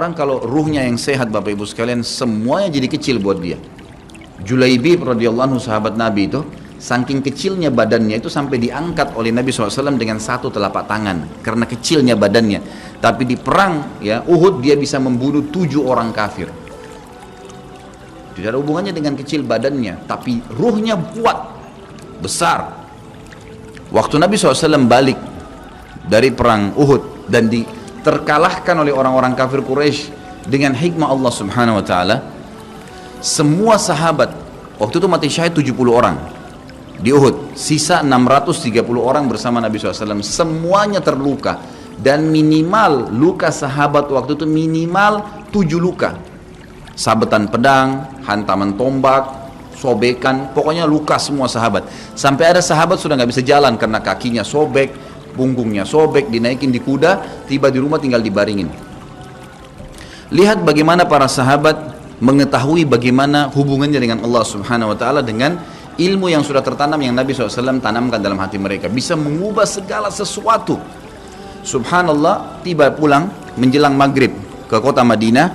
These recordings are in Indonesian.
Orang kalau ruhnya yang sehat Bapak Ibu sekalian, semuanya jadi kecil buat dia. Julaibib radhiyallahu anhu sahabat Nabi itu, saking kecilnya badannya itu sampai diangkat oleh Nabi SAW dengan satu telapak tangan karena kecilnya badannya. Tapi di perang ya Uhud dia bisa membunuh 7 orang kafir. Tidak ada hubungannya dengan kecil badannya, tapi ruhnya kuat, besar. Waktu Nabi SAW balik dari perang Uhud dan terkalahkan oleh orang-orang kafir Quraisy dengan hikmah Allah Subhanahu wa taala, semua sahabat waktu itu mati syahid 70 orang di Uhud, sisa 630 orang bersama Nabi SAW, semuanya terluka, dan minimal luka sahabat waktu itu minimal 7 luka, sabetan pedang, hantaman tombak, sobekan, pokoknya luka semua sahabat. Sampai ada sahabat sudah nggak bisa jalan karena kakinya sobek, punggungnya sobek, dinaikin di kuda, tiba di rumah tinggal dibaringin. Lihat bagaimana para sahabat mengetahui bagaimana hubungannya dengan Allah Subhanahu wa taala dengan ilmu yang sudah tertanam yang Nabi SAW tanamkan dalam hati mereka, bisa mengubah segala sesuatu. Subhanallah, tiba pulang menjelang maghrib ke kota Madinah,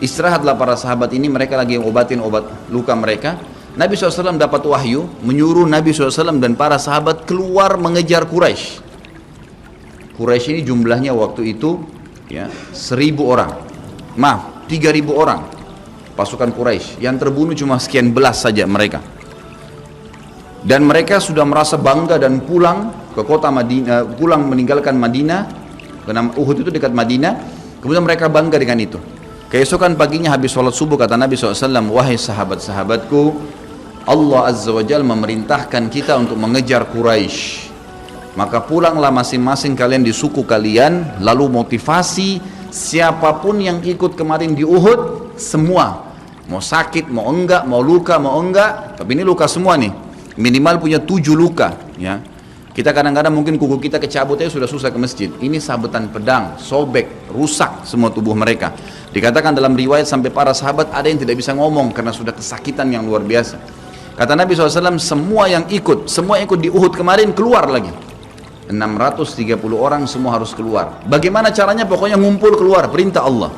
istirahatlah para sahabat ini, mereka lagi obatin obat luka mereka. Nabi SAW dapat wahyu menyuruh Nabi SAW dan para sahabat keluar mengejar Quraisy. Quraisy ini jumlahnya waktu itu ya 1.000 orang, 3.000 orang pasukan Quraisy, yang terbunuh cuma sekian belas saja mereka. Dan mereka sudah merasa bangga dan pulang ke kota Madinah, pulang meninggalkan Madinah, karena Uhud itu dekat Madinah. Kemudian mereka bangga dengan itu. Keesokan paginya habis sholat subuh kata Nabi SAW, wahai sahabat-sahabatku, Allah Azza wa Jalla memerintahkan kita untuk mengejar Quraisy. Maka pulanglah masing-masing kalian di suku kalian, lalu motivasi siapapun yang ikut kemarin di Uhud, semua, mau sakit, mau enggak, mau luka, mau enggak, tapi ini luka semua nih, minimal punya 7 luka ya. Kita kadang-kadang mungkin kuku kita kecabut aja sudah susah ke masjid, ini sabetan pedang, sobek, rusak semua tubuh mereka. Dikatakan dalam riwayat sampai para sahabat ada yang tidak bisa ngomong karena sudah kesakitan yang luar biasa. Kata Nabi SAW, semua yang ikut di Uhud kemarin keluar lagi, 630 orang semua harus keluar. Bagaimana caranya? Pokoknya ngumpul keluar, perintah Allah.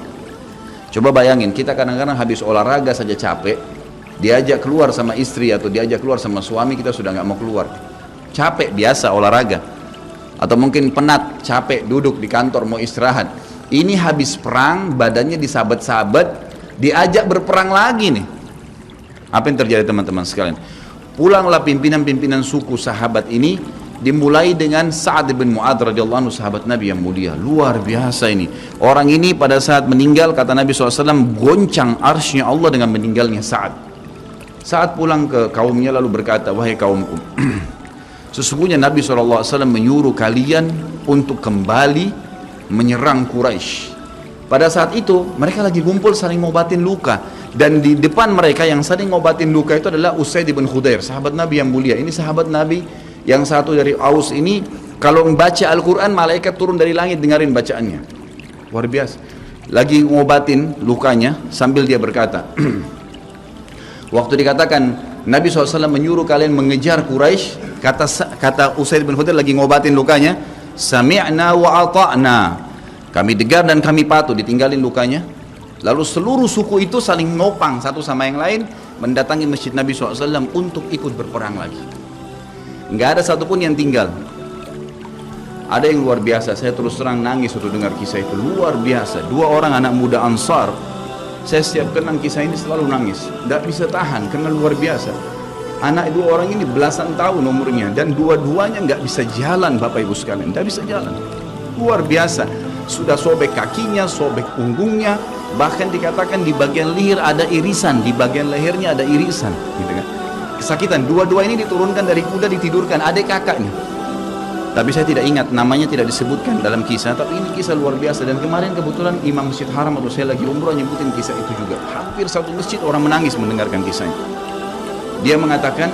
Coba bayangin, kita kadang-kadang habis olahraga saja capek, diajak keluar sama istri atau diajak keluar sama suami, kita sudah nggak mau keluar, capek biasa olahraga, atau mungkin penat, capek duduk di kantor mau istirahat. Ini habis perang, badannya disabet-sabet, diajak berperang lagi nih. Apa yang terjadi teman-teman sekalian? Pulanglah pimpinan-pimpinan suku sahabat ini, dimulai dengan Sa'ad bin Mu'adz radhiyallahu anhu, sahabat Nabi yang mulia, luar biasa ini. Orang ini pada saat meninggal, kata Nabi SAW, goncang arsy-Nya Allah dengan meninggalnya Sa'ad. Saat pulang ke kaumnya lalu berkata, wahai kaumku, sesungguhnya Nabi SAW menyuruh kalian untuk kembali menyerang Quraisy. Pada saat itu mereka lagi kumpul saling ngobatin luka, dan di depan mereka yang saling ngobatin luka itu adalah Usaid bin Khudair, sahabat Nabi yang mulia. Ini sahabat Nabi yang satu dari Aus ini, kalau membaca Al-Quran malaikat turun dari langit dengerin bacaannya, luar biasa. Lagi ngobatin lukanya sambil dia berkata, waktu dikatakan Nabi SAW menyuruh kalian mengejar Quraisy, kata Usaid bin Khudair lagi ngobatin lukanya, sami'na wa ata'na, kami dengar dan kami patuh, ditinggalin lukanya. Lalu seluruh suku itu saling nopang satu sama yang lain, mendatangi masjid Nabi SAW untuk ikut berperang lagi. Nggak ada satupun yang tinggal. Ada yang luar biasa, saya terus terang nangis waktu dengar kisah itu, luar biasa. 2 orang anak muda Ansar, saya setiap kenang kisah ini selalu nangis, nggak bisa tahan karena luar biasa. Anak 2 orang ini belasan tahun umurnya, dan dua-duanya nggak bisa jalan Bapak Ibu sekalian, nggak bisa jalan, luar biasa. Sudah sobek kakinya, sobek punggungnya, bahkan dikatakan di bagian leher ada irisan, di bagian lehernya ada irisan, gitu kan. Kesakitan. 2 ini diturunkan dari kuda, ditidurkan adik kakaknya. Tapi saya tidak ingat, namanya tidak disebutkan dalam kisah, tapi ini kisah luar biasa. Dan kemarin kebetulan Imam Masjid Haram atau saya lagi umroh nyebutin kisah itu juga. Hampir satu masjid orang menangis mendengarkan kisahnya. Dia mengatakan,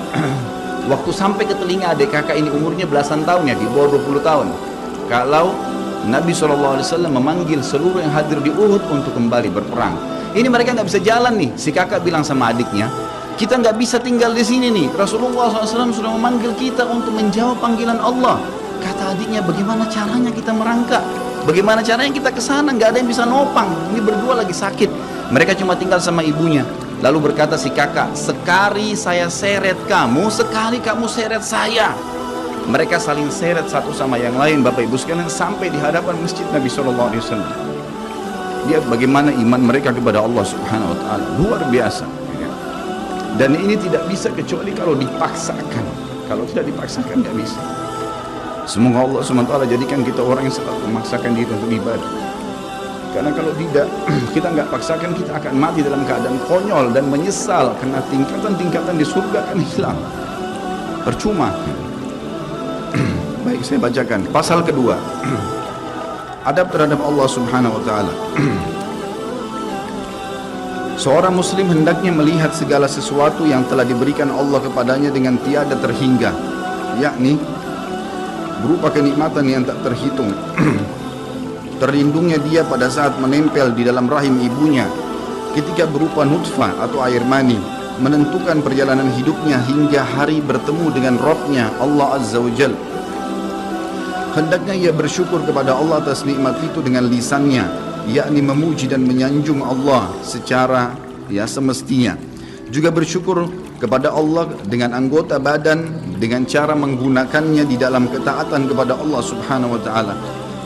waktu sampai ke telinga adik kakak ini umurnya belasan tahun ya, di bawah 20 tahun. Kalau Nabi SAW memanggil seluruh yang hadir di Uhud untuk kembali berperang. Ini mereka nggak bisa jalan nih. Si kakak bilang sama adiknya, kita nggak bisa tinggal di sini nih. Rasulullah SAW sudah memanggil kita untuk menjawab panggilan Allah. Kata adiknya, bagaimana caranya kita merangkak? Bagaimana caranya kita ke sana? Nggak ada yang bisa nopang. Ini berdua lagi sakit. Mereka cuma tinggal sama ibunya. Lalu berkata si kakak, sekali saya seret kamu, sekali kamu seret saya. Mereka saling seret satu sama yang lain, Bapak Ibu sekalian, sampai di hadapan masjid Nabi SAW. Lihat bagaimana iman mereka kepada Allah Subhanahu Wa Taala, luar biasa. Dan ini tidak bisa kecuali kalau dipaksakan. Kalau tidak dipaksakan nggak bisa. Semoga Allah SWT jadikan kita orang yang selalu memaksakan diri untuk ibadah. Karena kalau tidak, kita nggak paksakan, kita akan mati dalam keadaan konyol dan menyesal karena tingkatan-tingkatan di surga akan hilang. Percuma. Baik, saya bacakan pasal kedua. Adab terhadap Allah Subhanahu Wa Taala. Seorang muslim hendaknya melihat segala sesuatu yang telah diberikan Allah kepadanya dengan tiada terhingga, yakni berupa kenikmatan yang tak terhitung. Terlindungnya dia pada saat menempel di dalam rahim ibunya ketika berupa nutfah atau air mani, menentukan perjalanan hidupnya hingga hari bertemu dengan Rabb-nya Allah Azza wa Jal. Hendaknya ia bersyukur kepada Allah atas nikmat itu dengan lisannya, yakni memuji dan menyanjung Allah secara semestinya. Juga bersyukur kepada Allah dengan anggota badan dengan cara menggunakannya di dalam ketaatan kepada Allah Subhanahu Wa Taala.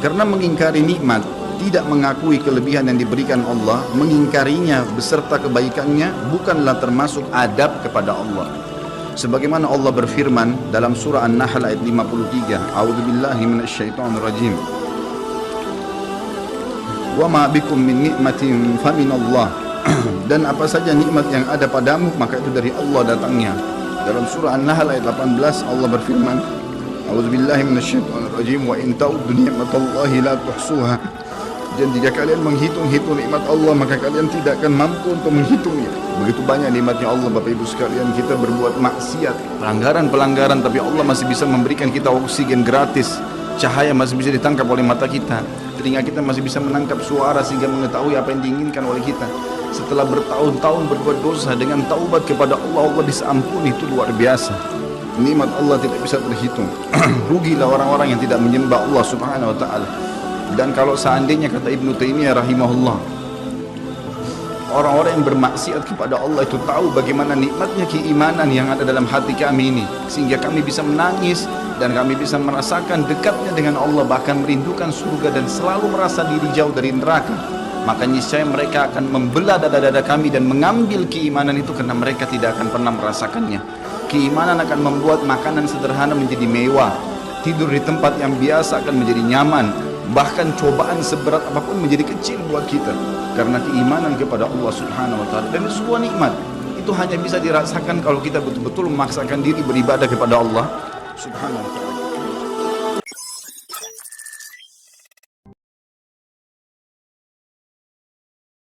Karena mengingkari nikmat, tidak mengakui kelebihan yang diberikan Allah, mengingkarinya beserta kebaikannya bukanlah termasuk adab kepada Allah. Sebagaimana Allah berfirman dalam surah An-Nahl ayat 53, A'udzubillahi minasyaitonirrajim. Wa ma bikum min nikmatin faminallah. Dan apa saja nikmat yang ada padamu maka itu dari Allah datangnya. Dalam surah An-Nahl ayat 18 Allah berfirman, A'udzubillahi minasyaitonirrajim, wa in ta'uddu ni'matallahi la tuhsuha. Dan jika kalian menghitung-hitung nikmat Allah maka kalian tidak akan mampu untuk menghitungnya. Begitu banyak nikmatnya Allah, Bapak Ibu sekalian. Kita berbuat maksiat, pelanggaran-pelanggaran, tapi Allah masih bisa memberikan kita oksigen gratis, cahaya masih bisa ditangkap oleh mata kita, telinga kita masih bisa menangkap suara sehingga mengetahui apa yang diinginkan oleh kita. Setelah bertahun-tahun berbuat dosa, dengan taubat kepada Allah, Allah bisa ampuni. Itu luar biasa. Nikmat Allah tidak bisa terhitung. Rugilah orang-orang yang tidak menyembah Allah Subhanahu Wa Taala. Dan kalau seandainya, kata Ibnu Taimiyah rahimahullah, orang-orang yang bermaksiat kepada Allah itu tahu bagaimana nikmatnya keimanan yang ada dalam hati kami ini, sehingga kami bisa menangis dan kami bisa merasakan dekatnya dengan Allah, bahkan merindukan surga dan selalu merasa diri jauh dari neraka, maka niscaya mereka akan membelah dada-dada kami dan mengambil keimanan itu karena mereka tidak akan pernah merasakannya. Keimanan akan membuat makanan sederhana menjadi mewah, tidur di tempat yang biasa akan menjadi nyaman, bahkan cobaan seberat apapun menjadi kecil buat kita karena keimanan kepada Allah Subhanahu Wa Taala. Dan itu sebuah nikmat. Itu hanya bisa dirasakan kalau kita betul-betul memaksakan diri beribadah kepada Allah Subhanahu Wa Taala.